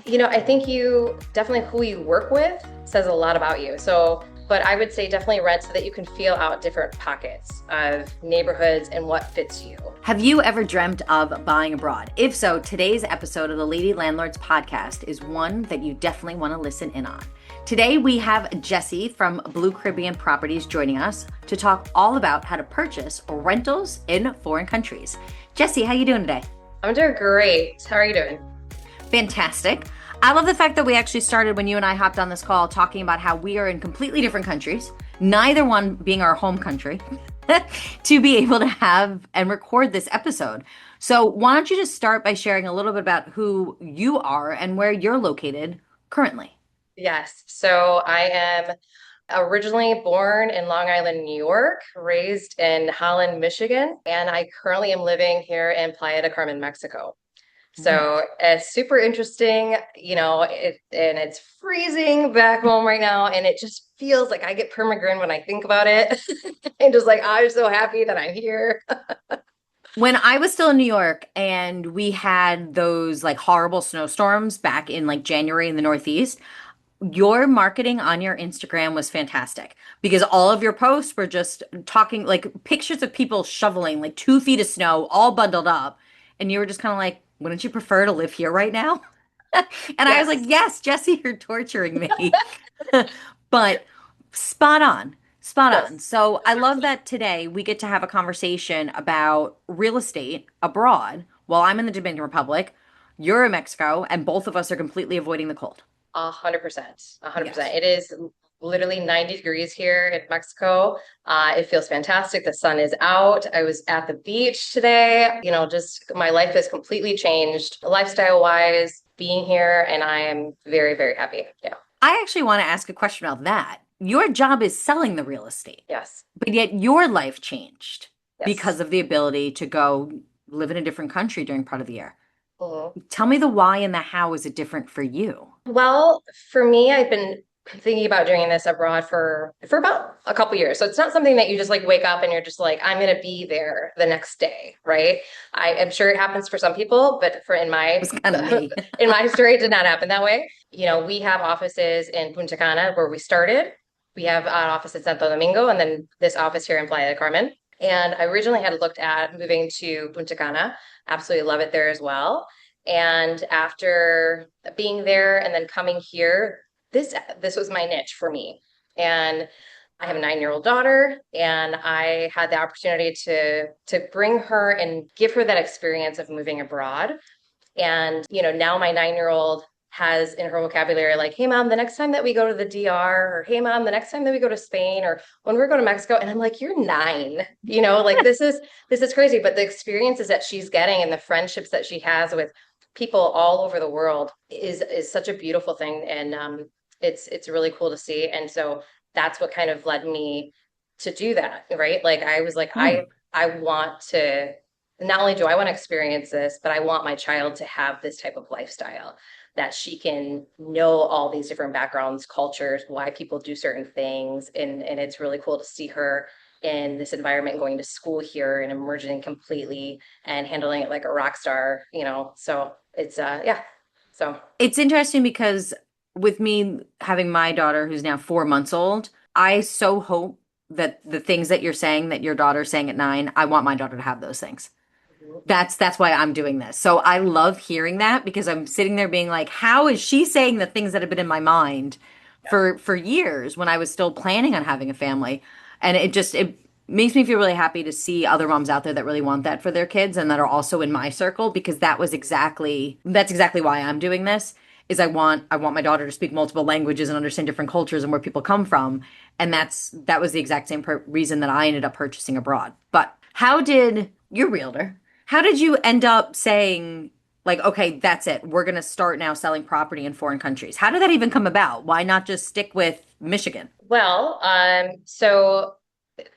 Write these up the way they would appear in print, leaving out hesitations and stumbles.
I think you definitely who you work with says a lot about you. But I would say definitely rent so that you can feel out different pockets of neighborhoods and what fits you. Have you ever dreamt of buying abroad? If so, today's episode of the Lady Landlords podcast is one that you definitely want to listen in on. Today, we have Jessie from Blue Caribbean Properties joining us to talk all about how to purchase rentals in foreign countries. Jessie, how you doing today? I'm doing great. How are you doing? Fantastic. I love the fact that we actually started when you and I hopped on this call talking about how we are in completely different countries, neither one being our home country, to be able to have and record this episode. So why don't you just start by sharing a little bit about who you are and where you're located currently? Yes. So I am originally born in Long Island, New York, raised in Holland, Michigan, and I currently am living here in Playa del Carmen, Mexico. So it's super interesting, and it's freezing back home right now. And it just feels like I get permagrin when I think about it. And just like, I'm so happy that I'm here. When I was still in New York and we had those like horrible snowstorms back in like January in the Northeast, your marketing on your Instagram was fantastic because all of your posts were just talking like pictures of people shoveling like 2 feet of snow, all bundled up. And you were just kind of like, wouldn't you prefer to live here right now? And I was like, Yes. yes, Jessie, you're torturing me. But spot on, spot on. Yes. So I love that today we get to have a conversation about real estate abroad while I'm in the Dominican Republic, you're in Mexico, and both of us are completely avoiding the cold. 100%. Yes. 100%. It is literally 90 degrees here in Mexico. It feels fantastic. The sun is out. I was at the beach today. Just my life has completely changed lifestyle wise, being here, and I am very, very happy. Yeah. I actually want to ask a question about that. Your job is selling the real estate, Yes. but yet your life changed Yes. because of the ability to go live in a different country during part of the year. Mhm. Tell me the why and the how is it different for you? Well, for me, I've been thinking about doing this abroad for about a couple years. So it's not something that you just like wake up and you're just like, I'm going to be there the next day, right? I am sure it happens for some people, but for in It my was kind of me. in my story, it did not happen that way. We have offices in Punta Cana where we started. We have an office in Santo Domingo, and then this office here in Playa del Carmen. And I originally had looked at moving to Punta Cana. Absolutely love it there as well. And after being there and then coming here, this was my niche for me. And I have a 9-year-old daughter, and I had the opportunity to bring her and give her that experience of moving abroad. And now my 9-year-old has in her vocabulary like, "Hey mom, the next time that we go to the DR," or "Hey mom, the next time that we go to Spain," or "When we're going to Mexico," and I'm like, "You're 9, like this is crazy." But the experiences that she's getting and the friendships that she has with people all over the world is such a beautiful thing, and it's really cool to see. And so that's what kind of led me to do that, right? Like I was like, Hmm. I want to not only do I want to experience this, but I want my child to have this type of lifestyle that she can know all these different backgrounds, cultures, why people do certain things. And it's really cool to see her in this environment, going to school here and emerging completely and handling it like a rock star, So it's yeah. So It's interesting because with me having my daughter who's now 4 months old, I so hope that the things that you're saying that your daughter's saying at 9, I want my daughter to have those things. That's why I'm doing this. So I love hearing that because I'm sitting there being like, how is she saying the things that have been in my mind for years when I was still planning on having a family? And it makes me feel really happy to see other moms out there that really want that for their kids and that are also in my circle because that's exactly why I'm doing this is I want my daughter to speak multiple languages and understand different cultures and where people come from. And that was the exact same reason that I ended up purchasing abroad. But how did your realtor? How did you end up saying, like, okay, that's it. We're going to start now selling property in foreign countries? How did that even come about? Why not just stick with Michigan? well, so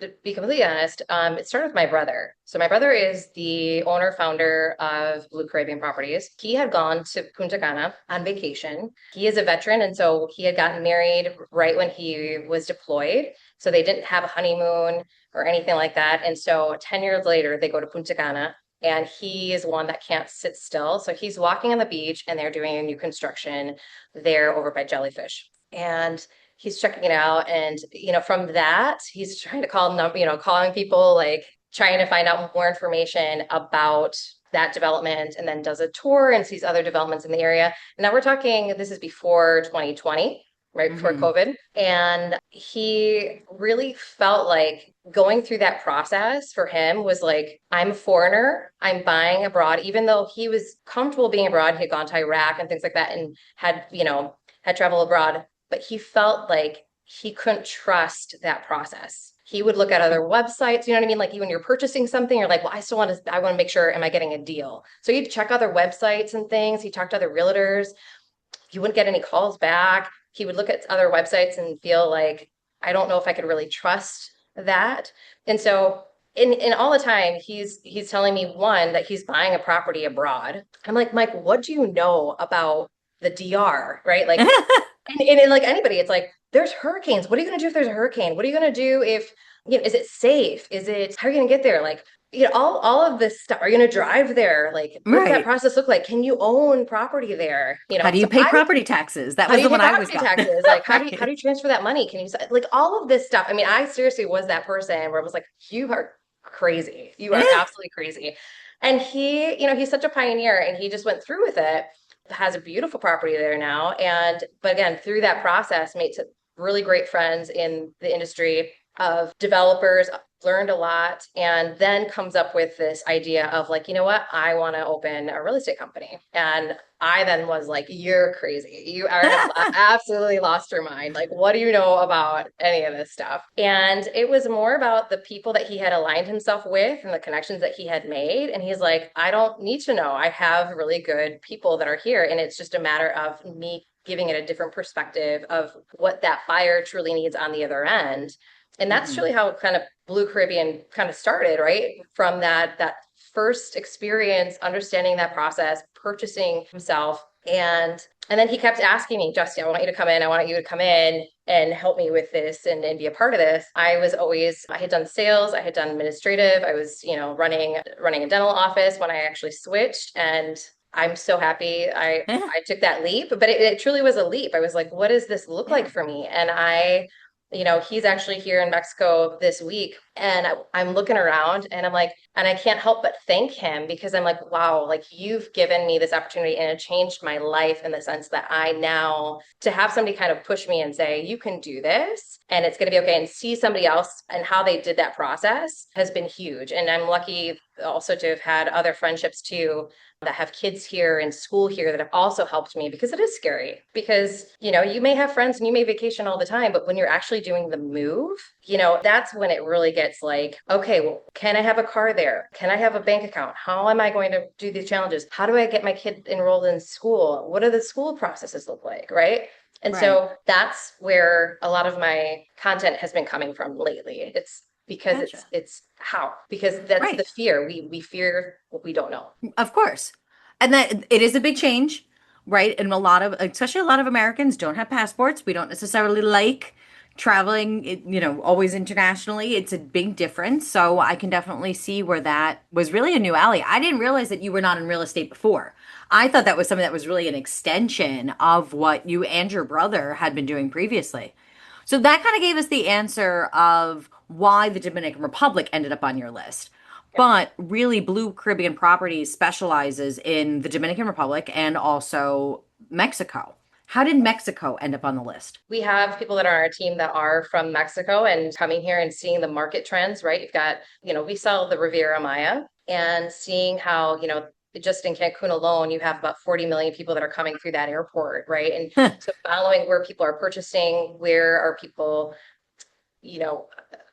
to be completely honest, it started with my brother. So my brother is the owner founder of Blue Caribbean Properties. He had gone to Punta Cana on vacation. He is a veteran, and so he had gotten married right when he was deployed. So they didn't have a honeymoon or anything like that. And so 10 years later, they go to Punta Cana and he is one that can't sit still. So he's walking on the beach and they're doing a new construction there over by Jellyfish. And he's checking it out. And, from that, he's trying to calling people, like trying to find out more information about that development, and then does a tour and sees other developments in the area. And now we're talking, this is before 2020, right before Hmm. COVID. And he really felt like going through that process for him was like, I'm a foreigner, I'm buying abroad, even though he was comfortable being abroad. He had gone to Iraq and things like that and had traveled abroad, but he felt like he couldn't trust that process. He would look at other websites, you know what I mean? Like, when you're purchasing something, you're like, well, I want to make sure, am I getting a deal? So he'd check other websites and things. He talked to other realtors. He wouldn't get any calls back. He would look at other websites and feel like, I don't know if I could really trust that. And so in all the time, he's telling me, one, that he's buying a property abroad. I'm like, Mike, what do you know about the DR, right? Like, and like anybody, it's like, there's hurricanes. What are you going to do if there's a hurricane? What are you going to do if, is it safe? How are you going to get there? Like, all of this stuff. Are you going to drive there? Like, what does that Right. process look like? Can you own property there? How do you So pay property taxes? That how do was you the pay one I always property got. taxes? Like, how do Right. you transfer that money? Can you, like, all of this stuff? I mean, I seriously was that person where I was like, you are crazy. You are absolutely crazy. And he's such a pioneer, and he just went through with it. Has a beautiful property there now. But again, through that process, made some really great friends in the industry of developers, learned a lot, and then comes up with this idea of, like, you know what? I want to open a real estate company. And I then was like, you're crazy. You have absolutely lost your mind. Like, what do you know about any of this stuff? And it was more about the people that he had aligned himself with and the connections that he had made. And he's like, I don't need to know. I have really good people that are here. And it's just a matter of me giving it a different perspective of what that buyer truly needs on the other end. And that's Hmm. really how kind of Blue Caribbean kind of started, right? From that first experience, understanding that process, purchasing himself. And then he kept asking me, Justin, I want you to come in. I want you to come in and help me with this and be a part of this. I had done sales, I had done administrative, I was, running a dental office when I actually switched. And I'm so happy I took that leap, but it truly was a leap. I was like, what does this look like Yeah. for me? And he's actually here in Mexico this week, and I'm looking around and I'm like, and I can't help but thank him, because I'm like, wow, like, you've given me this opportunity and it changed my life in the sense that I now, to have somebody kind of push me and say, you can do this and it's going to be okay, and see somebody else and how they did that process has been huge. And I'm lucky also to have had other friendships too that have kids here in school here that have also helped me, because it is scary, because you may have friends and you may vacation all the time, but when you're actually doing the move, that's when it really gets like, okay, well, can I have a car there? Can I have a bank account? How am I going to do these challenges? How do I get my kid enrolled in school? What do the school processes look like, right? And Right. so that's where a lot of my content has been coming from lately. It's because Gotcha. it's how, because that's the Right. fear. We fear what we don't know. Of course. And that it is a big change, right? And especially a lot of Americans don't have passports. We don't necessarily like traveling, always internationally. It's a big difference. So I can definitely see where that was really a new alley. I didn't realize that you were not in real estate before. I thought that was something that was really an extension of what you and your brother had been doing previously. So that kind of gave us the answer of why the Dominican Republic ended up on your list. But really, Blue Caribbean Properties specializes in the Dominican Republic and also Mexico. How did Mexico end up on the list? We have people that are on our team that are from Mexico and coming here and seeing the market trends, right? You've got, we sell the Riviera Maya, and seeing how, just in Cancun alone, you have about 40 million people that are coming through that airport, right? And so following where people are purchasing, where are people, you know,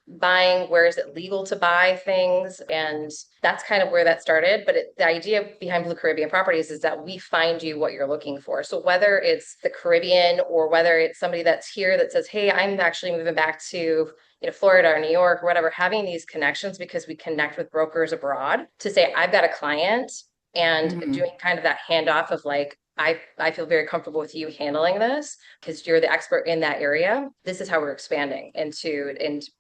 buying, where is it legal to buy things, and that's kind of where that started. But the idea behind Blue Caribbean Properties is that we find you what you're looking for. So whether it's the Caribbean or whether it's somebody that's here that says, hey, I'm actually moving back to Florida or New York or whatever, having these connections, because we connect with brokers abroad, to say, I've got a client, and Mhm. doing kind of that handoff of like, I feel very comfortable with you handling this because you're the expert in that area. This is how we're expanding into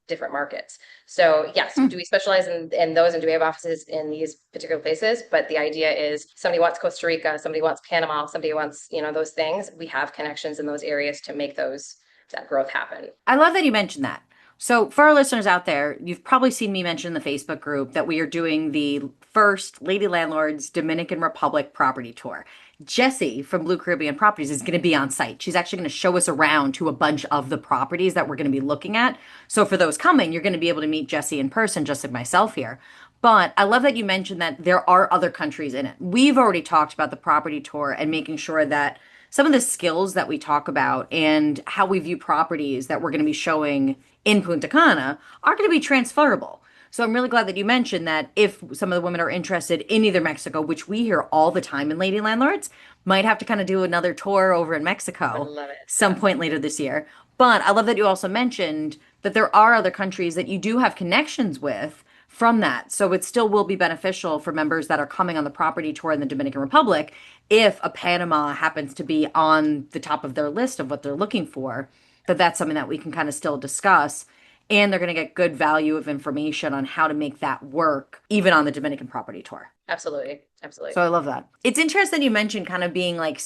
different markets. So yes, Hmm. do we specialize in those and do we have offices in these particular places? But the idea is somebody wants Costa Rica, somebody wants Panama, somebody wants, those things. We have connections in those areas to make that growth happen. I love that you mentioned that. So, for our listeners out there, you've probably seen me mention in the Facebook group that we are doing the first Lady Landlords Dominican Republic property tour. Jessie from Blue Caribbean Properties is going to be on site. She's actually going to show us around to a bunch of the properties that we're going to be looking at. So, for those coming, you're going to be able to meet Jessie in person, just like myself here. But I love that you mentioned that there are other countries in it. We've already talked about the property tour and making sure that some of the skills that we talk about and how we view properties that we're going to be showing in Punta Cana are going to be transferable. So I'm really glad that you mentioned that if some of the women are interested in either Mexico, which we hear all the time in Lady Landlords, might have to kind of do another tour over in I Mexico love it. some point later this year. But I love that you also mentioned that there are other countries that you do have connections with from that. So it still will be beneficial for members that are coming on the property tour in the Dominican Republic if a Panama happens to be on the top of their list of what they're looking for, that's something that we can kind of still discuss. And they're going to get good value of information on how to make that work, even on the Dominican property tour. Absolutely. Absolutely. So I love that. It's interesting you mentioned kind of being like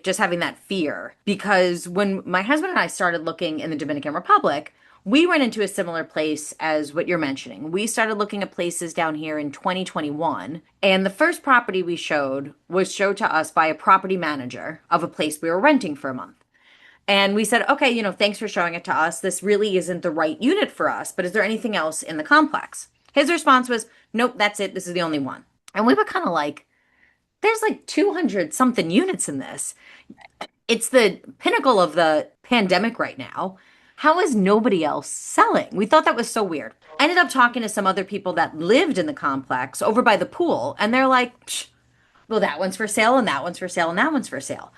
just having that fear because when my husband and I started looking in the Dominican Republic, we went into a similar place as what you're mentioning. We started looking at places down here in 2021, and the first property we showed was showed to us by a property manager of a place we were renting for a month. And we said, okay, thanks for showing it to us. This really isn't the right unit for us, but is there anything else in the complex? His response was, nope, that's it. This is the only one. And we were kind of like, there's like 200 something units in this. It's the pinnacle of the pandemic right now. How is nobody else selling? We thought that was so weird. I ended up talking to some other people that lived in the complex over by the pool, and they're like, psh, well, that one's for sale, and that one's for sale, and that one's for sale.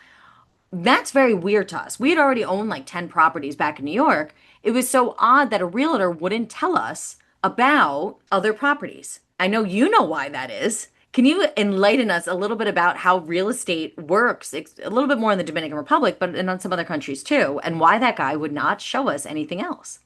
That's very weird to us. We had already owned like 10 properties back in New York. It was so odd that a realtor wouldn't tell us about other properties. I know you know why that is. Can you enlighten us a little bit about how real estate works, a little bit more in the Dominican Republic, but in some other countries too, and why that guy would not show us anything else?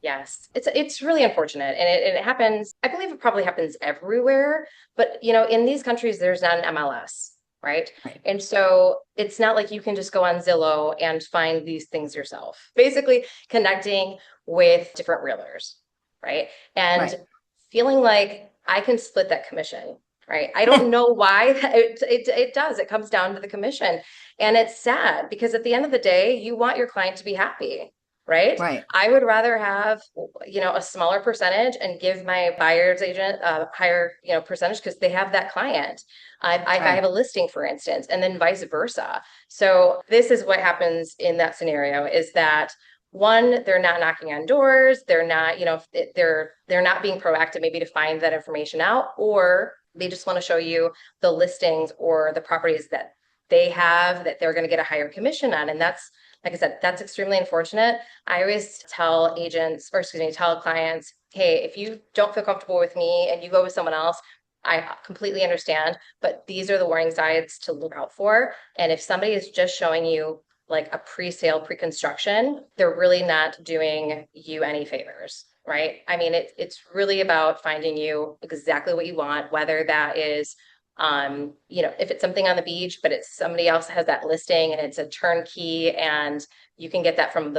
Yes, it's really unfortunate, and it happens. I believe it probably happens everywhere, but in these countries, there's not an MLS, right? Right. And so it's not like you can just go on Zillow and find these things yourself. Basically, connecting with different realtors, right? And Right. feeling like I can split that commission, right? I don't know why it does. It comes down to the commission, and it's sad because at the end of the day, you want your client to be happy. Right? Right. I would rather have, a smaller percentage and give my buyer's agent a higher, percentage because they have that client. If I have Right. a listing, for instance, and then vice versa. So this is what happens in that scenario is that one, they're not knocking on doors, they're not, they're not being proactive maybe to find that information out, or they just want to show you the listings or the properties that they have that they're going to get a higher commission on. And that's, like I said, that's extremely unfortunate. I always tell agents, or excuse me, tell clients, hey, if you don't feel comfortable with me and you go with someone else, I completely understand, but these are the warning signs to look out for. And if somebody is just showing you like a pre-sale, pre-construction, they're really not doing you any favors, right? I mean, it's really about finding you exactly what you want, whether that is if it's something on the beach, but it's somebody else has that listing and it's a turnkey and you can get that from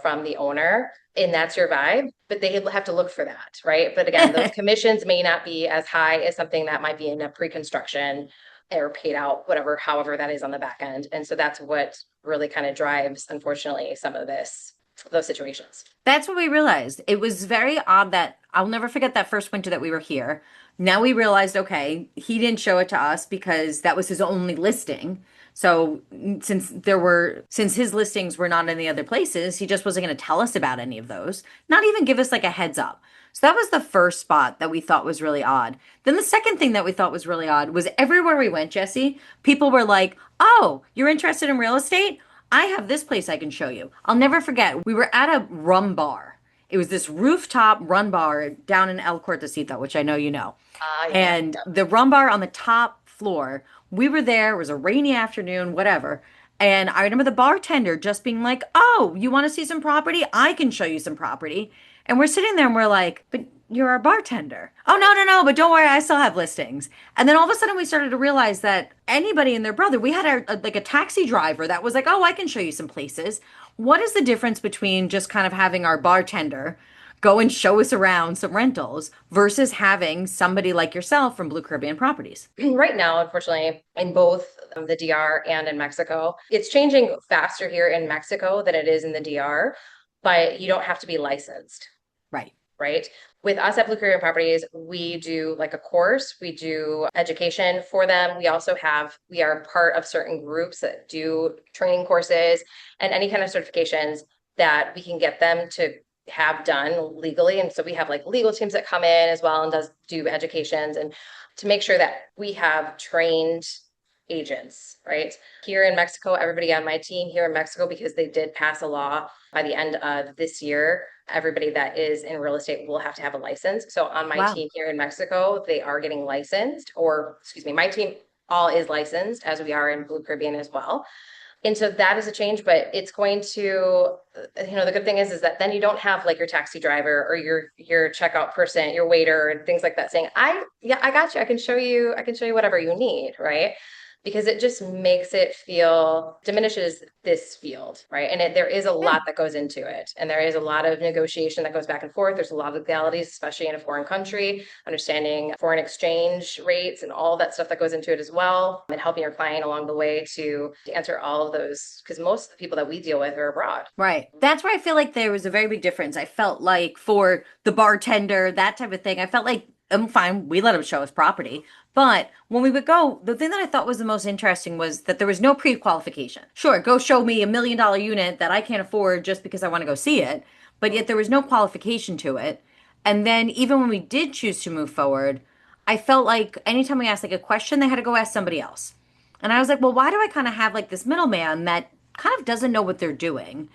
from the owner and that's your vibe, but they have to look for that, right? But again, those commissions may not be as high as something that might be in a pre-construction or paid out, whatever, however that is on the back end. And so that's what really kind of drives, unfortunately, some of those situations. That's what we realized. It was very odd that I'll never forget that first winter that we were here. Now we realized, okay, he didn't show it to us because that was his only listing. So since his listings were not in the other places, he just wasn't going to tell us about any of those, not even give us like a heads up. So that was the first spot that we thought was really odd. Then the second thing that we thought was really odd was everywhere we went, Jesse, people were like, "Oh, you're interested in real estate? I have this place I can show you." I'll never forget. We were at a rum bar. It was this rooftop rum bar down in El Cortecito, which I know you know. Ah, yeah. And the rum bar on the top floor We were there, it was a rainy afternoon, whatever. And I remember the bartender just being like, "Oh, you want to see some property? I can show you some property." And we're sitting there and we're like, "But you're our bartender." "Oh, no, no, no, but don't worry, I still have listings." And then all of a sudden we started to realize that anybody and their brother, we had like a taxi driver that was like, "Oh, I can show you some places." What is the difference between just kind of having our bartender go and show us around some rentals versus having somebody like yourself from Blue Caribbean Properties? Right now, unfortunately, in both the DR and in Mexico, it's changing faster here in Mexico than it is in the DR, but you don't have to be licensed, Right. right? With us at Blue Caribbean Properties, we do like a course, we do education for them. We are part of certain groups that do training courses and any kind of certifications that we can get them to have done legally. And so we have like legal teams that come in as well and do educations and to make sure that we have trained agents, right? Here in Mexico, everybody on my team here in Mexico, because they did pass a law by the end of this year, everybody that is in real estate will have to have a license. So on my Wow. team here in Mexico, they are getting licensed, or excuse me, my team all is licensed as we are in Blue Caribbean as well. And so that is a change, but it's going to, the good thing is that then you don't have like your taxi driver or your checkout person, your waiter and things like that saying, yeah, I got you. I can show you whatever you need, right? Because it just makes it feel diminishes this field, right? And there is a Yeah. lot that goes into it. And there is a lot of negotiation that goes back and forth. There's a lot of legalities, especially in a foreign country, understanding foreign exchange rates and all that stuff that goes into it as well, and helping your client along the way to answer all of those, because most of the people that we deal with are abroad. Right. That's where I feel like there was a very big difference. I felt like for the bartender, that type of thing, I felt like I'm fine. We let him show us property. But when we would go, the thing that I thought was the most interesting was that there was no pre-qualification. Sure, go show me $1 million unit that I can't afford just because I want to go see it. But yet there was no qualification to it. And then even when we did choose to move forward, I felt like anytime we asked like a question, they had to go ask somebody else. And I was like, well, why do I kind of have like this middleman that kind of doesn't know what they're doing?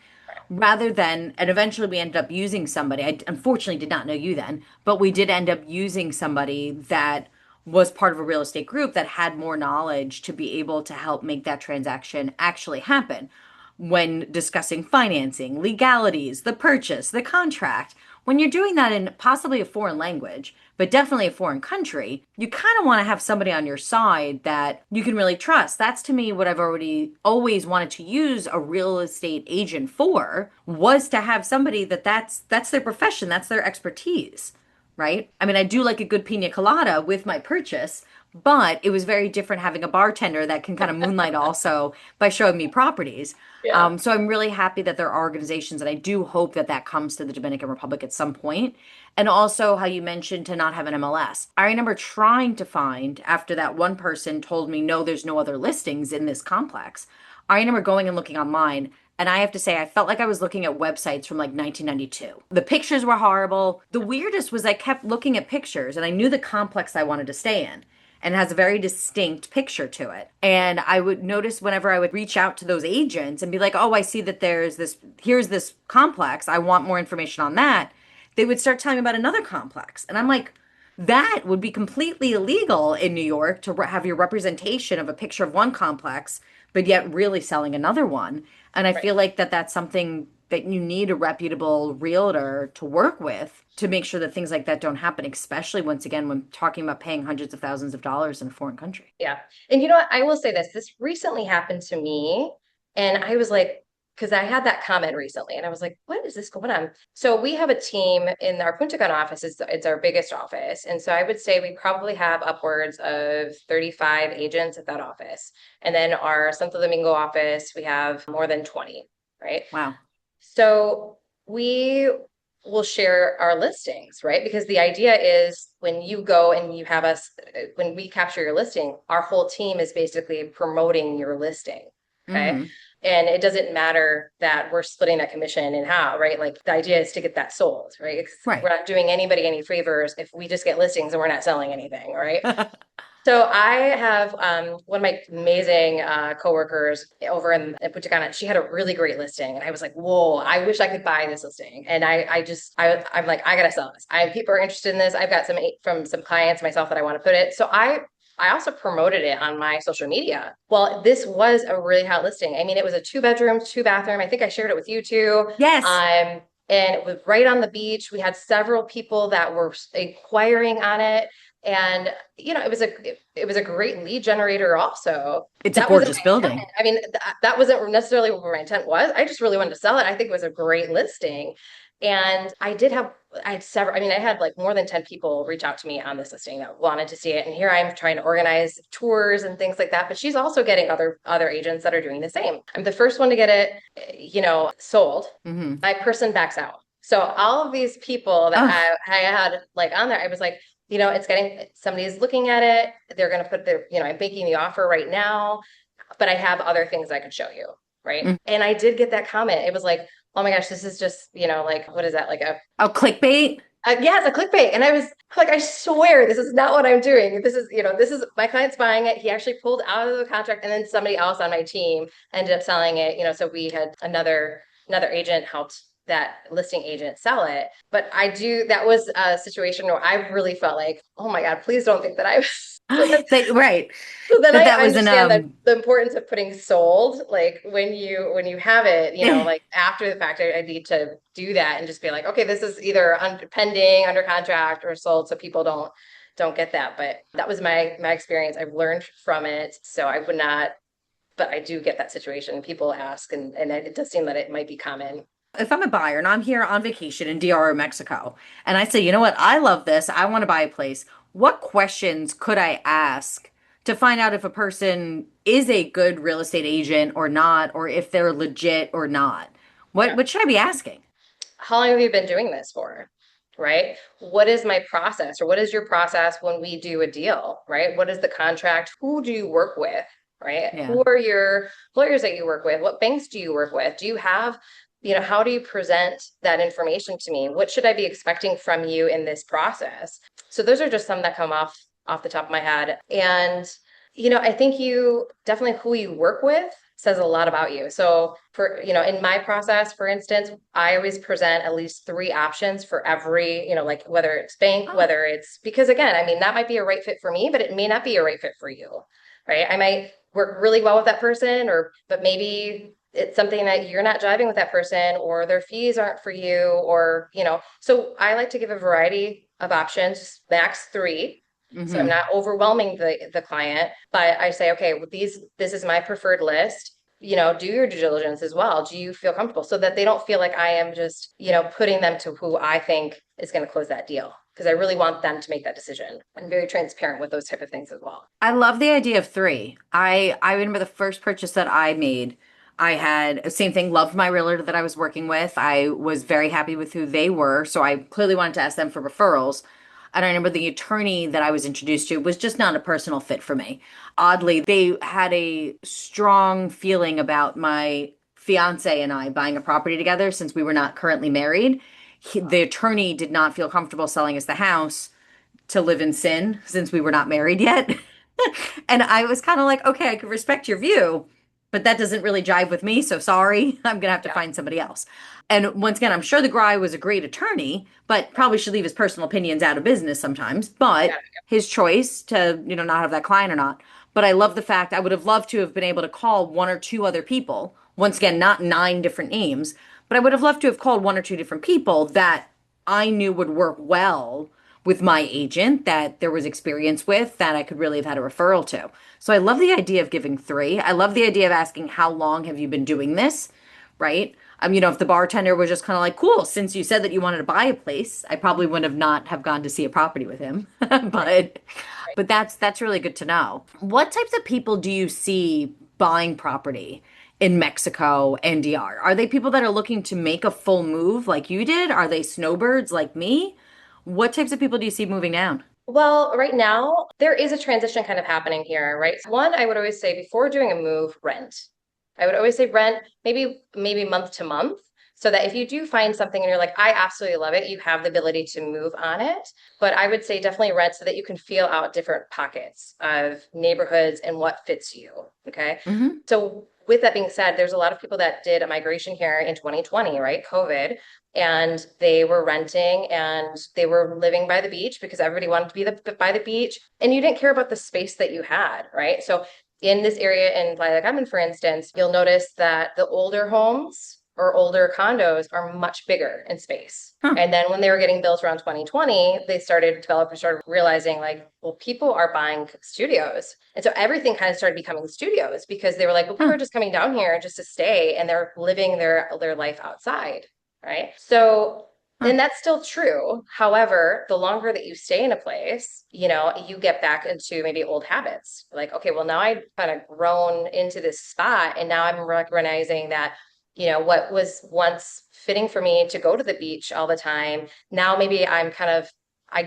Rather than, and eventually we ended up using somebody. I unfortunately did not know you then, but we did end up using somebody that was part of a real estate group that had more knowledge to be able to help make that transaction actually happen when discussing financing, legalities, the purchase, the contract. When you're doing that in possibly a foreign language, but definitely a foreign country, you kind of want to have somebody on your side that you can really trust. That's to me what I've already always wanted to use a real estate agent for, was to have somebody that's their profession, that's their expertise, right? I mean, I do like a good pina colada with my purchase, but it was very different having a bartender that can kind of moonlight also by showing me properties. Yeah. So I'm really happy that there are organizations, and I do hope that that comes to the Dominican Republic at some point. And also, how you mentioned to not have an MLS. I remember trying to find, after that one person told me, no, there's no other listings in this complex. I remember going and looking online. And I have to say, I felt like I was looking at websites from like 1992. The pictures were horrible. The weirdest was I kept looking at pictures and I knew the complex I wanted to stay in, and it has a very distinct picture to it. And I would notice whenever I would reach out to those agents and be like, oh, I see that here's this complex. I want more information on that. They would start telling me about another complex. And I'm like, that would be completely illegal in New York to have your representation of a picture of one complex, but yet really selling another one. And I Right. feel like that's something that you need a reputable realtor to work with to make sure that things like that don't happen, especially once again when talking about paying hundreds of thousands of dollars in a foreign country. Yeah. And you know what? I will say this. This recently happened to me. And I was like, because I had that comment recently and I was like, what is this going on? So we have a team in our Punta Cana office. It's our biggest office. And so I would say we probably have upwards of 35 agents at that office. And then our Santo Domingo office, we have more than 20, right? Wow. So we will share our listings, right? Because the idea is when you go and you have us, when we capture your listing, our whole team is basically promoting your listing. Okay. Hmm. And it doesn't matter that we're splitting that commission in how, right? Like the idea is to get that sold, right? We're Right. not doing anybody any favors if we just get listings and we're not selling anything, right? So I have one of my amazing coworkers over in Punta Cana. She had a really great listing, and I was like, "Whoa! I wish I could buy this listing." And I'm like, I gotta sell this. People are interested in this. I've got some from some clients myself that I want to put it. So I also promoted it on my social media. Well, this was a really hot listing. I mean, it was a 2 bedroom, 2 bathroom. I think I shared it with you too. Yes. And it was right on the beach. We had several people that were inquiring on it. And it was a great lead generator also. It's a That wasn't gorgeous my intent. building. I mean, that wasn't necessarily what my intent was. I just really wanted to sell it. I think it was a great listing. And I had several, I mean, I had like more than 10 people reach out to me on this listing that wanted to see it. And here I'm trying to organize tours and things like that. But she's also getting other agents that are doing the same. I'm the first one to get it, sold. Hmm. My person backs out. So all of these people that Oh, I had like on there, I was like, somebody's looking at it. They're going to put I'm making the offer right now, but I have other things I could show you. Right. mm. And I did get that comment. It was like, oh my gosh, this is just, like, what is that? Like Oh, clickbait. yeah, it's a clickbait. And I was like, I swear this is not what I'm doing. This is my client's buying it. He actually pulled out of the contract and then somebody else on my team ended up selling it. So we had another agent helped that listing agent sell it. But that was a situation where I really felt like, oh my God, please don't think that I was. Right. So then That I that was an understand that the importance of putting sold, like when you have it, like after the fact, I need to do that and just be like, okay, this is either pending, under contract, or sold, so people don't get that. But that was my experience. I've learned from it, so I would not. But I do get that situation. People ask, and it does seem that it might be common. if I'm a buyer and I'm here on vacation in DR or Mexico, and I say, you know what, I love this, I want to buy a place, what questions could I ask to find out if a person is a good real estate agent or not, or if they're legit or not? What Yeah. what should I be asking? How long have you been doing this for? Right? What is my process, or what is your process when we do a deal? Right? What is the contract? Who do you work with? Right? Yeah. Who are your lawyers that you work with? What banks do you work with? Do you have, how do you present that information to me? What should I be expecting from you in this process? So those are just some that come off the top of my head. And I think you definitely, who you work with says a lot about you. So in my process, for instance, I always present at least 3 options for every, like whether it's bank, Oh, whether it's, because again, I mean, that might be a right fit for me, but it may not be a right fit for you, right? I might work really well with that person, but maybe it's something that you're not driving with that person, or their fees aren't for you, so I like to give a variety of options, max 3. So I'm mm-hmm. not overwhelming the client, but I say, okay, well, this is my preferred list. Do your due diligence as well. Do you feel comfortable, so that they don't feel like I am just, putting them to who I think is going to close that deal? Because I really want them to make that decision. I'm very transparent with those type of things as well. I love the idea of three. I remember the first purchase that I made. I had same thing, loved my realtor that I was working with. I was very happy with who they were, so I clearly wanted to ask them for referrals. And I remember the attorney that I was introduced to was just not a personal fit for me. Oddly, they had a strong feeling about my fiance and I buying a property together since we were not currently married. The attorney did not feel comfortable selling us the house to live in sin since we were not married yet. And I was kind of like, okay, I could respect your view, but that doesn't really jive with me. So sorry, I'm gonna have to Yeah, find somebody else. And once again, I'm sure the guy was a great attorney, but probably should leave his personal opinions out of business sometimes. yeah, But his choice to, not have that client or not. But I love the fact I would have loved to have been able to call one or two other people. Once again, not 9 different names, but I would have loved to have called one or two different people that I knew would work well with my agent that there was experience with that I could really have had a referral to. So I love the idea of giving 3. I love the idea of asking, how long have you been doing this? Right? If the bartender was just kind of like, cool, since you said that you wanted to buy a place, I probably would have not have gone to see a property with him. right, But right. but that's really good to know. What types of people do you see buying property in Mexico and DR? Are they people that are looking to make a full move like you did? Are they snowbirds like me? What types of people do you see moving down? Well, right now there is a transition kind of happening here, right? One, I would always say before doing a move, rent. I would always say rent, maybe month to month, so that if you do find something and you're like, I absolutely love it, you have the ability to move on it. But I would say definitely rent, so that you can feel out different pockets of neighborhoods and what fits you. Okay. Hmm. So with that being said, there's a lot of people that did a migration here in 2020, right? COVID, and they were renting and they were living by the beach because everybody wanted to be by the beach, and you didn't care about the space that you had, right? So in this area in Playa del Carmen, for instance, you'll notice that the older homes or older condos are much bigger in space. Huh. And then when they were getting built around 2020, developers started realizing like, well, people are buying studios. And so everything kind of started becoming studios because they were like, well, people Huh. are just coming down here just to stay and they're living their life outside, right? So Huh. then that's still true. However, the longer that you stay in a place, you get back into maybe old habits. Like, okay, well, now I've kind of grown into this spot and now I'm recognizing that what was once fitting for me to go to the beach all the time. Now maybe I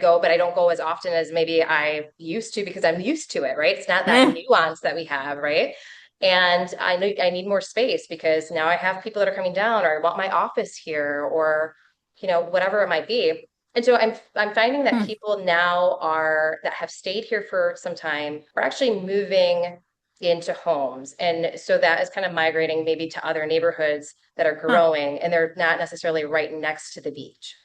go, but I don't go as often as maybe I used to because I'm used to it, right? It's not that Eh. nuance that we have, right? And I need more space because now I have people that are coming down or I want my office here or, whatever it might be. And so I'm finding that Hmm. people now that have stayed here for some time are actually moving into homes. And so that is kind of migrating maybe to other neighborhoods that are Huh. growing and they're not necessarily right next to the beach.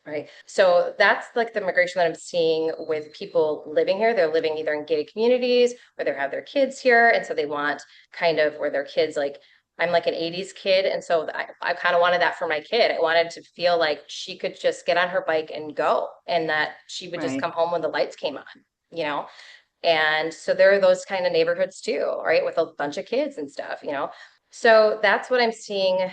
Right. So that's like the migration that I'm seeing with people living here. They're living either in gated communities or they have their kids here. And so they want kind of where their kids like, I'm like an 80s kid. And so I kind of wanted that for my kid. I wanted to feel like she could just get on her bike and go and that she would just Right. come home when the lights came on, you know? And so there are those kind of neighborhoods too, right? With a bunch of kids and stuff. So that's what I'm seeing,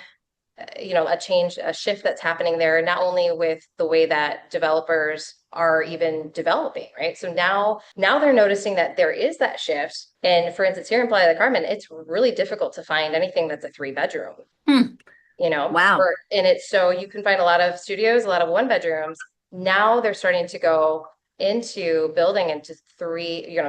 a shift that's happening there, not only with the way that developers are even developing, right? So now they're noticing that there is that shift. And for instance, here in Playa del Carmen, it's really difficult to find anything that's a 3 bedroom, Hmm. Wow. and it's so you can find a lot of studios, a lot of 1 bedrooms. Now they're starting to go into building into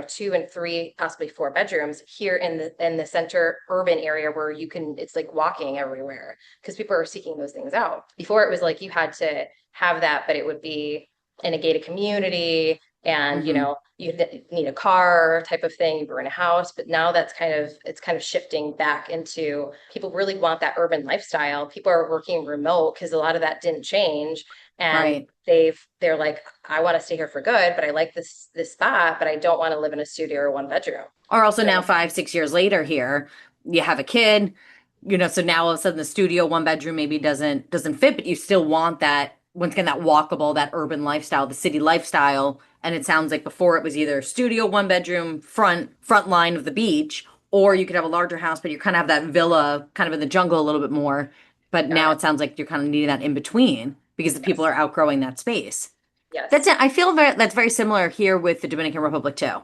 2 and 3, possibly 4 bedrooms here in the center urban area where it's like walking everywhere because people are seeking those things out. Before it was like you had to have that, but it would be in a gated community and Hmm. you need a car type of thing. You were in a house, but now it's kind of shifting back into people really want that urban lifestyle. People are working remote because a lot of that didn't change, and Right. they're like, I want to stay here for good, but I like this spot, but I don't want to live in a studio or 1 bedroom. Or also now So 5, 6 years later here, you have a kid, so now all of a sudden the studio 1 bedroom maybe doesn't fit, but you still want that once again that walkable, that urban lifestyle, the city lifestyle. And it sounds like before it was either studio 1 bedroom front line of the beach, or you could have a larger house, but you kind of have that villa kind of in the jungle a little bit more. But got now it. it sounds like you're kind of needing that in between because the people Yes. are outgrowing that space. Yes. I feel that's very similar here with the Dominican Republic too.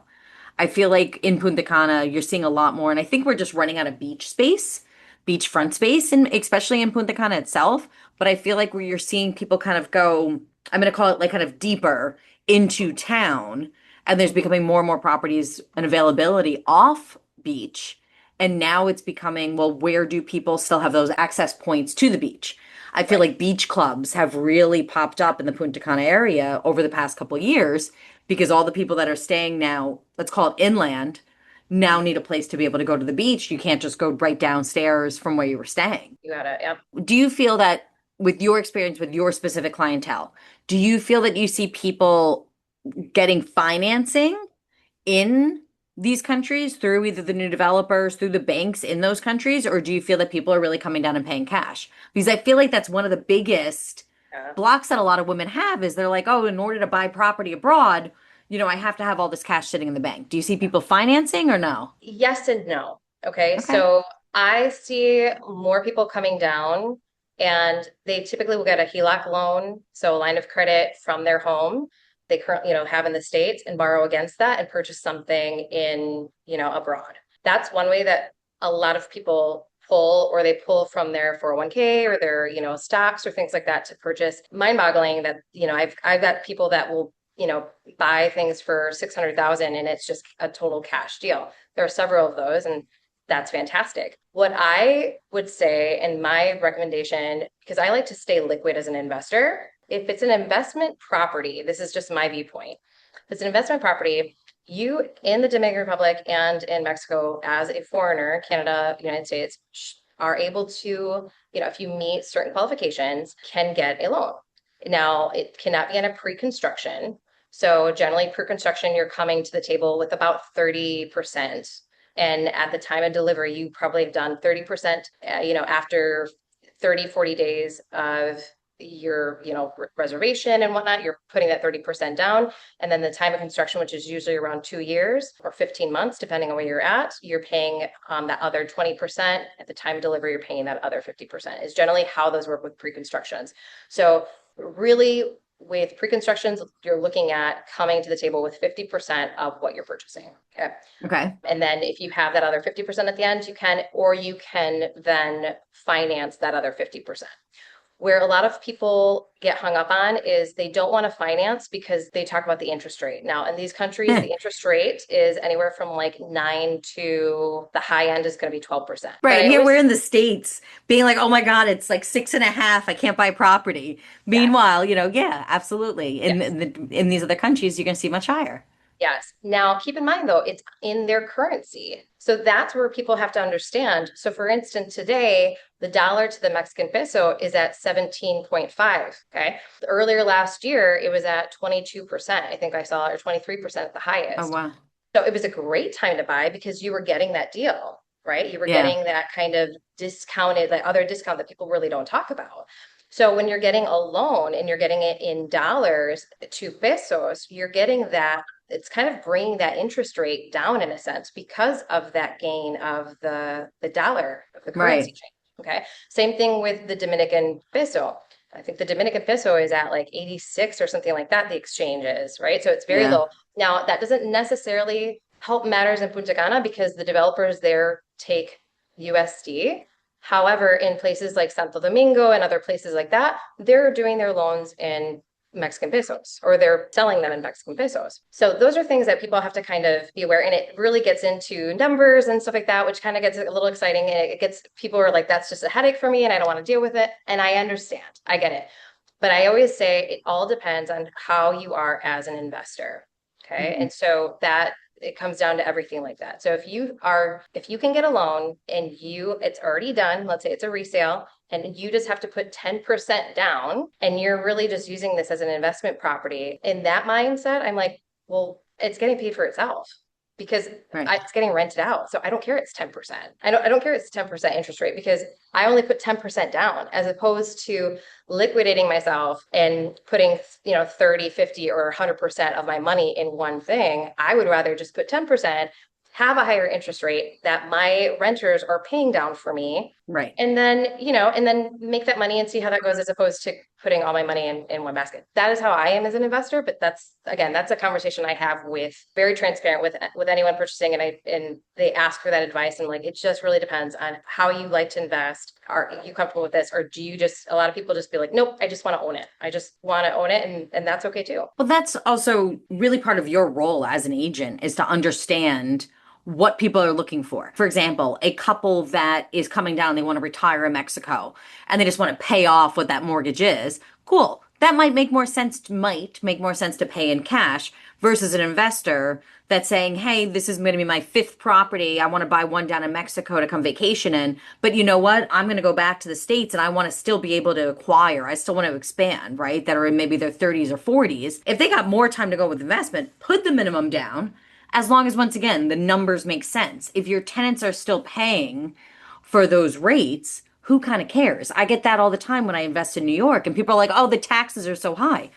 I feel like in Punta Cana, you're seeing a lot more, and I think we're just running out of beach space, beachfront space, and especially in Punta Cana itself. But I feel like where you're seeing people kind of go, I'm going to call it like kind of deeper into town, and there's Mhm. becoming more and more properties and availability off beach. And now it's becoming, well, where do people still have those access points to the beach? I feel Right. like beach clubs have really popped up in the Punta Cana area over the past couple of years because all the people that are staying now, let's call it inland, now need a place to be able to go to the beach. You can't just go right downstairs from where you were staying. You got it. Yep. Do you feel that with your experience with your specific clientele, do you feel that you see people getting financing in these countries through either the new developers, through the banks in those countries, or do you feel that people are really coming down and paying cash? Because I feel like that's one of the biggest Yeah. blocks that a lot of women have is they're like, oh, in order to buy property abroad, I have to have all this cash sitting in the bank. Do you see people financing or no? Yes and no. Okay. Okay. So I see more people coming down and they typically will get a HELOC loan, so a line of credit from their home they currently, have in the States and borrow against that and purchase something in, abroad. That's one way that a lot of people pull or they pull from their 401k or their, stocks or things like that to purchase. Mind-boggling that, I've got people that will buy things for 600,000 and it's just a total cash deal. There are several of those and that's fantastic. What I would say and my recommendation, because I like to stay liquid as an investor, if it's an investment property, this is just my viewpoint. If it's an investment property, you in the Dominican Republic and in Mexico as a foreigner, Canada, United States, are able to, if you meet certain qualifications, can get a loan. Now, it cannot be in a pre-construction. So generally pre-construction, you're coming to the table with about 30%. And at the time of delivery, you probably have done 30%, after 30, 40 days of your, reservation and whatnot, you're putting that 30% down. And then the time of construction, which is usually around 2 years or 15 months, depending on where you're at, you're paying that other 20%. At the time of delivery, you're paying that other 50% is generally how those work with pre-constructions. So really with pre-constructions, you're looking at coming to the table with 50% of what you're purchasing. Okay. Okay. And then if you have that other 50% at the end, you can then finance that other 50%. Where a lot of people get hung up on is they don't want to finance because they talk about the interest rate. Now, in these countries, the interest rate is anywhere from like 9 to the high end is going to be 12%. But Right. I Here always, we're in the States being like, oh my God, it's like 6.5. I can't buy property. yes, Meanwhile, yeah, absolutely. yes. In these other countries, you're going to see much higher. Yes. Now, keep in mind though, it's in their currency. So that's where people have to understand. So for instance, today, the dollar to the Mexican peso is at 17.5. Okay. Earlier last year, it was at 22%. I think I saw, or 23% at the Oh, highest. wow. So it was a great time to buy because you were getting that deal, right? You were Yeah. getting that kind of discounted, like other discount that people really don't talk about. So when you're getting a loan and you're getting it in dollars to pesos, you're getting that it's kind of bringing that interest rate down in a sense because of that gain of the dollar, of the currency Right. change. Okay. Same thing with the Dominican peso. I think the Dominican peso is at like 86 or something like that, the exchange is, right? So it's very Yeah. low. Now, that doesn't necessarily help matters in Punta Cana because the developers there take USD. However, in places like Santo Domingo and other places like that, they're doing their loans in Mexican pesos or they're selling them in Mexican pesos. So those are things that people have to kind of be aware. And it really gets into numbers and stuff like that, which kind of gets a little exciting. And it gets people are like, that's just a headache for me and I don't want to deal with it. And I understand, I get it. But I always say it all depends on how you are as an investor. Okay. Mhm. And so that it comes down to everything like that. So if you can get a loan and it's already done, let's say it's a resale, and you just have to put 10% down and you're really just using this as an investment property. In that mindset, I'm like, well, it's getting paid for itself because Right. it's getting rented out. So I don't care it's 10%. I don't care it's 10% interest rate because I only put 10% down as opposed to liquidating myself and putting, 30, 50 or 100% of my money in one thing. I would rather just put 10%, have a higher interest rate that my renters are paying down for me Right. and then make that money and see how that goes as opposed to putting all my money in one basket. That is how I am as an investor, but that's a conversation I have with very transparent with anyone purchasing and they ask for that advice and like it just really depends on how you like to invest. Are you comfortable with this or do you just a lot of people just be like, nope, I just want to own it. I just want to own it and that's okay too. Well, that's also really part of your role as an agent is to understand what people are looking for. For example, a couple that is coming down, they want to retire in Mexico and they just want to pay off what that mortgage is. Cool. That might make more sense to pay in cash versus an investor that's saying, hey, this is going to be my fifth property. I want to buy one down in Mexico to come vacation in. But you know what? I'm going to go back to the States and I want to still be able to acquire. I still want to expand, right? That are in maybe their 30s or 40s. If they got more time to go with investment, put the minimum down as long as, once again, the numbers make sense. If your tenants are still paying for those rates, who kind of cares? I get that all the time when I invest in New York, and people are like, oh, the taxes are so high.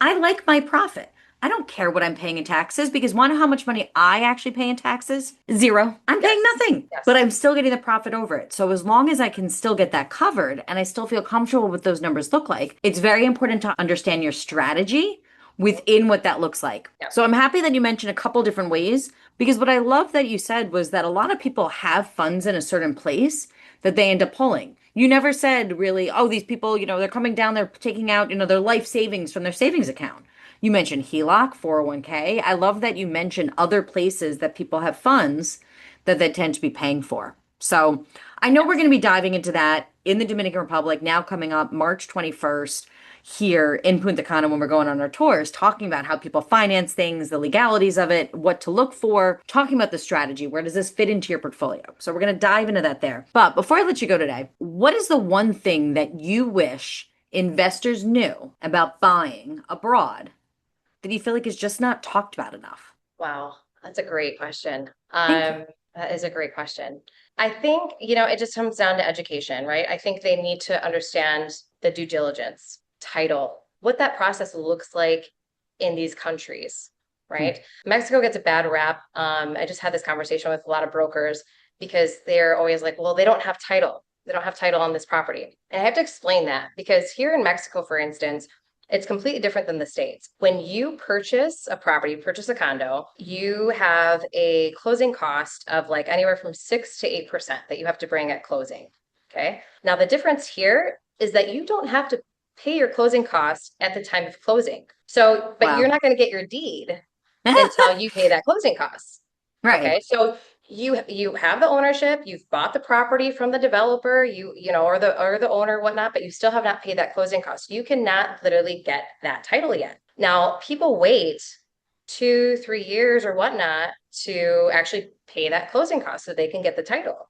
I like my profit. I don't care what I'm paying in taxes because want to know how much money I actually pay in taxes? Zero. I'm paying Yes. nothing, but Yes. I'm still getting the profit over it. So as long as I can still get that covered and I still feel comfortable with those numbers look like, it's very important to understand your strategy within what that looks like. Yeah. So I'm happy that you mentioned a couple different ways because what I love that you said was that a lot of people have funds in a certain place that they end up pulling. You never said really, oh, these people, they're coming down, they're taking out, their life savings from their savings account. You mentioned HELOC, 401k. I love that you mentioned other places that people have funds that they tend to be paying for. So I know we're Yes. going to be diving into that in the Dominican Republic, now coming up March 21st here in Punta Cana when we're going on our tours, talking about how people finance things, the legalities of it, what to look for, talking about the strategy. Where does this fit into your portfolio? So we're going to dive into that there. But before I let you go today, what is the one thing that you wish investors knew about buying abroad that you feel like is just not talked about enough? Wow, that's a great question. Thank you. That is a great question. I think, it just comes down to education, right? I think they need to understand the due diligence, title, what that process looks like in these countries, Hmm. right? Mexico gets a bad rap. I just had this conversation with a lot of brokers because they're always like, well, they don't have title. They don't have title on this property. And I have to explain that because here in Mexico, for instance, it's completely different than the States. When you purchase a property, purchase a condo, you have a closing cost of like anywhere from 6 to 8% that you have to bring at closing. Okay. Now, the difference here is that you don't have to pay your closing costs at the time of closing. So, but you're Wow. not going to get your deed until you pay that closing costs. Right. Okay, so you have the ownership, you've bought the property from the developer, or the owner, whatnot, but you still have not paid that closing cost. You cannot literally get that title yet. Now, people wait 2, 3 years or whatnot to actually pay that closing cost so they can get the title.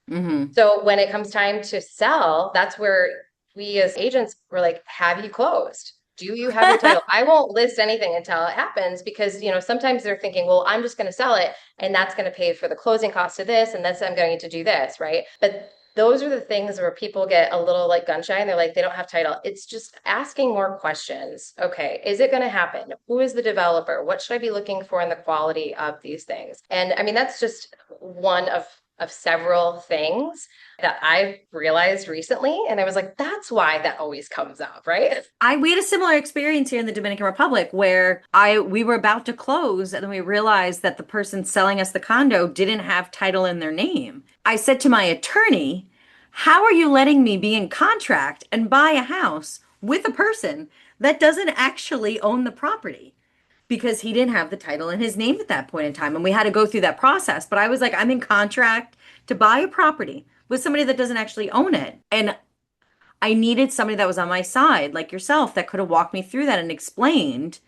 Hmm. So when it comes time to sell, that's where we as agents were like, have you closed? Do you have your title? I won't list anything until it happens because, sometimes they're thinking, well, I'm just going to sell it and that's going to pay for the closing cost of this and I'm going to do this, right? But those are the things where people get a little like gun shy and they're like, they don't have title. It's just asking more questions. Okay, is it going to happen? Who is the developer? What should I be looking for in the quality of these things? And I mean, that's just one of several things that I've realized recently. And I was like, that's why that always comes up, right? We had a similar experience here in the Dominican Republic where we were about to close and then we realized that the person selling us the condo didn't have title in their name. I said to my attorney, "How are you letting me be in contract and buy a house with a person that doesn't actually own the property?" Because he didn't have the title in his name at that point in time. And we had to go through that process. But I was like, I'm in contract to buy a property with somebody that doesn't actually own it. And I needed somebody that was on my side, like yourself, that could have walked me through that and explained,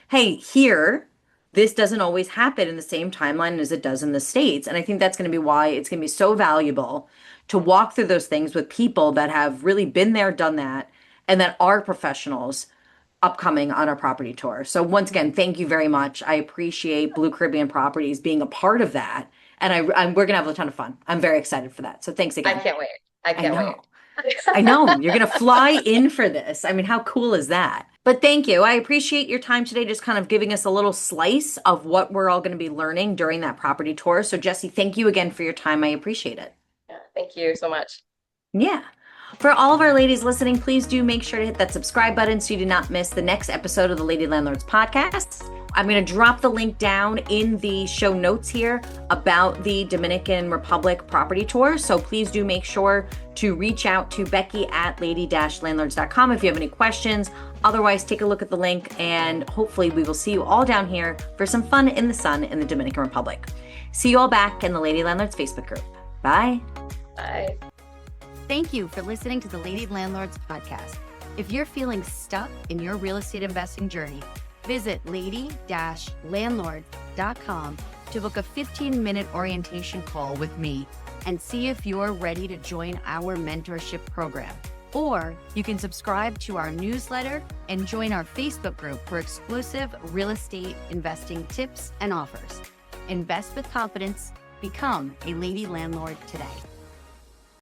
hey, here, this doesn't always happen in the same timeline as it does in the States. And I think that's going to be why it's going to be so valuable to walk through those things with people that have really been there, done that, and that are professionals upcoming on our property tour. So once again, thank you very much. I appreciate Blue Caribbean Properties being a part of that. And we're going to have a ton of fun. I'm very excited for that. So thanks I again. can't wait. I I can't wait. know. I know. You're going to fly in for this. I mean, how cool is that? But thank you. I appreciate your time today, just kind of giving us a little slice of what we're all going to be learning during that property tour. So, Jesse, thank you again for your time. I appreciate it. Yeah, thank you so much. Yeah. For all of our ladies listening, please do make sure to hit that subscribe button so you do not miss the next episode of the Lady Landlords podcast. I'm going to drop the link down in the show notes here about the Dominican Republic property tour. So please do make sure to reach out to Becky at lady-landlords.com if you have any questions. Otherwise, take a look at the link and hopefully we will see you all down here for some fun in the sun in the Dominican Republic. See you all back in the Lady Landlords Facebook group. Bye. Bye. Thank you for listening to the Lady Landlords podcast. If you're feeling stuck in your real estate investing journey, visit lady-landlord.com to book a 15-minute orientation call with me and see if you're ready to join our mentorship program. Or you can subscribe to our newsletter and join our Facebook group for exclusive real estate investing tips and offers. Invest with confidence. Become a Lady Landlord today.